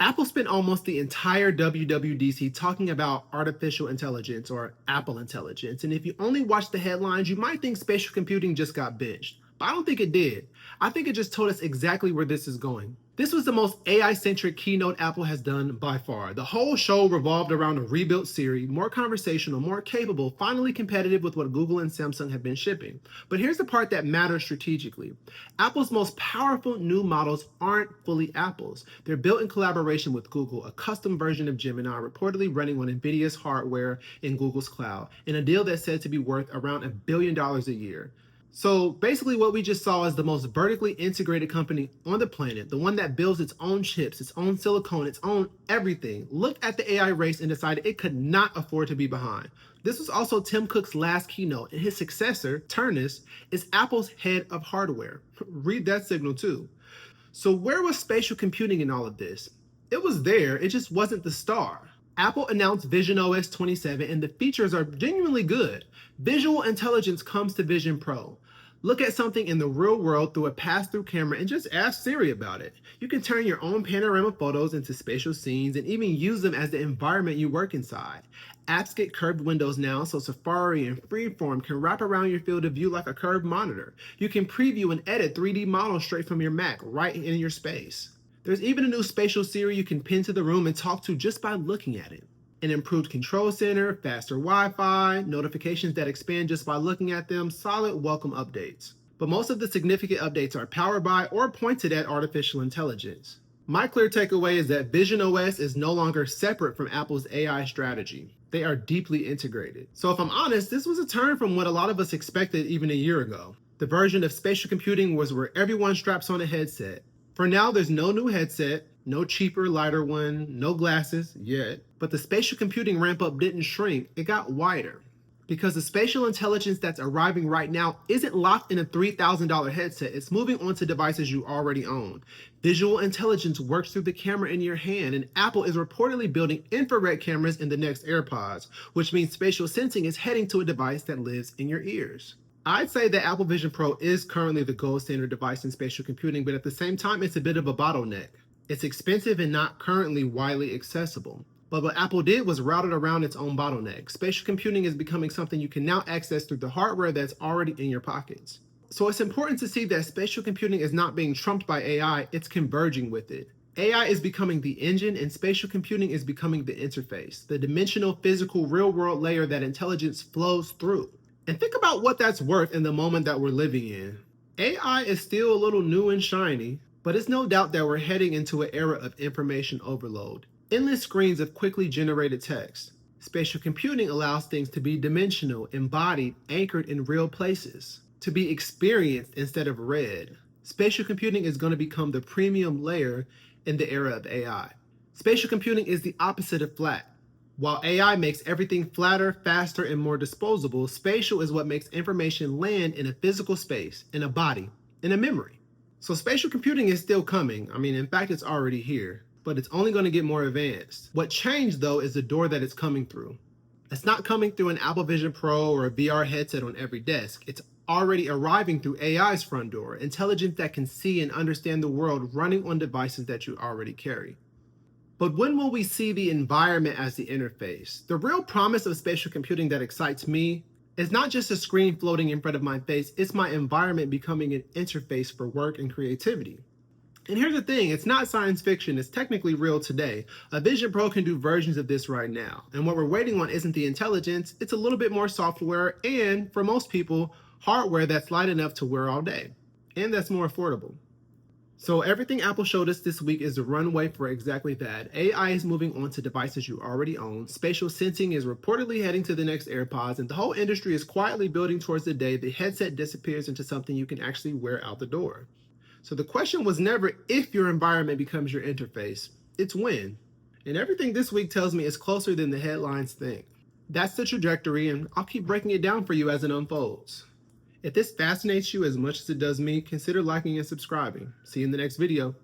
Apple spent almost the entire WWDC talking about artificial intelligence or Apple intelligence, and if you only watch the headlines, you might think spatial computing just got benched. But I don't think it did. I think it just told us exactly where this is going. This was the most AI-centric keynote Apple has done by far. The whole show revolved around a rebuilt Siri, more conversational, more capable, finally competitive with what Google and Samsung have been shipping. But here's the part that matters strategically. Apple's most powerful new models aren't fully Apple's. They're built in collaboration with Google, a custom version of Gemini reportedly running on NVIDIA's hardware in Google's cloud, in a deal that's said to be worth around $1 billion a year. So basically what we just saw is the most vertically integrated company on the planet, the one that builds its own chips, its own silicone, its own everything, looked at the AI race and decided it could not afford to be behind. This was also Tim Cook's last keynote, and his successor, Turnus, is Apple's head of hardware. Read that signal too. So where was spatial computing in all of this? It was there, it just wasn't the star. Apple announced visionOS 27 and the features are genuinely good. Visual intelligence comes to Vision Pro. Look at something in the real world through a pass-through camera and just ask Siri about it. You can turn your own panorama photos into spatial scenes and even use them as the environment you work inside. Apps get curved windows now, so Safari and Freeform can wrap around your field of view like a curved monitor. You can preview and edit 3D models straight from your Mac right in your space. There's even a new spatial Siri you can pin to the room and talk to just by looking at it. An improved control center, faster Wi-Fi, notifications that expand just by looking at them, solid welcome updates. But most of the significant updates are powered by or pointed at artificial intelligence. My clear takeaway is that visionOS is no longer separate from Apple's AI strategy. They are deeply integrated. So if I'm honest, this was a turn from what a lot of us expected even a year ago. The version of spatial computing was where everyone straps on a headset. For now, there's no new headset, no cheaper, lighter one, no glasses yet. But the spatial computing ramp up didn't shrink, it got wider. Because the spatial intelligence that's arriving right now isn't locked in a $3,000 headset, it's moving onto devices you already own. Visual intelligence works through the camera in your hand, and Apple is reportedly building infrared cameras in the next AirPods, which means spatial sensing is heading to a device that lives in your ears. I'd say that Apple Vision Pro is currently the gold standard device in spatial computing, but at the same time, it's a bit of a bottleneck. It's expensive and not currently widely accessible. But what Apple did was route it around its own bottleneck. Spatial computing is becoming something you can now access through the hardware that's already in your pockets. So it's important to see that spatial computing is not being trumped by AI, it's converging with it. AI is becoming the engine and spatial computing is becoming the interface, the dimensional, physical, real-world layer that intelligence flows through. And think about what that's worth in the moment that we're living in. AI is still a little new and shiny, but it's no doubt that we're heading into an era of information overload. Endless screens of quickly generated text. Spatial computing allows things to be dimensional, embodied, anchored in real places, to be experienced instead of read. Spatial computing is going to become the premium layer in the era of AI. Spatial computing is the opposite of flat. While AI makes everything flatter, faster, and more disposable, spatial is what makes information land in a physical space, in a body, in a memory. So spatial computing is still coming. In fact, it's already here, but it's only going to get more advanced. What changed, though, is the door that it's coming through. It's not coming through an Apple Vision Pro or a VR headset on every desk. It's already arriving through AI's front door, intelligence that can see and understand the world running on devices that you already carry. But when will we see the environment as the interface? The real promise of spatial computing that excites me is not just a screen floating in front of my face, it's my environment becoming an interface for work and creativity. And here's the thing, it's not science fiction, it's technically real today. A Vision Pro can do versions of this right now. And what we're waiting on isn't the intelligence, it's a little bit more software and, for most people, hardware that's light enough to wear all day. And that's more affordable. So everything Apple showed us this week is the runway for exactly that. AI is moving on to devices you already own. Spatial sensing is reportedly heading to the next AirPods, and the whole industry is quietly building towards the day the headset disappears into something you can actually wear out the door. So the question was never if your environment becomes your interface, it's when. And everything this week tells me it's closer than the headlines think. That's the trajectory, and I'll keep breaking it down for you as it unfolds. If this fascinates you as much as it does me, consider liking and subscribing. See you in the next video.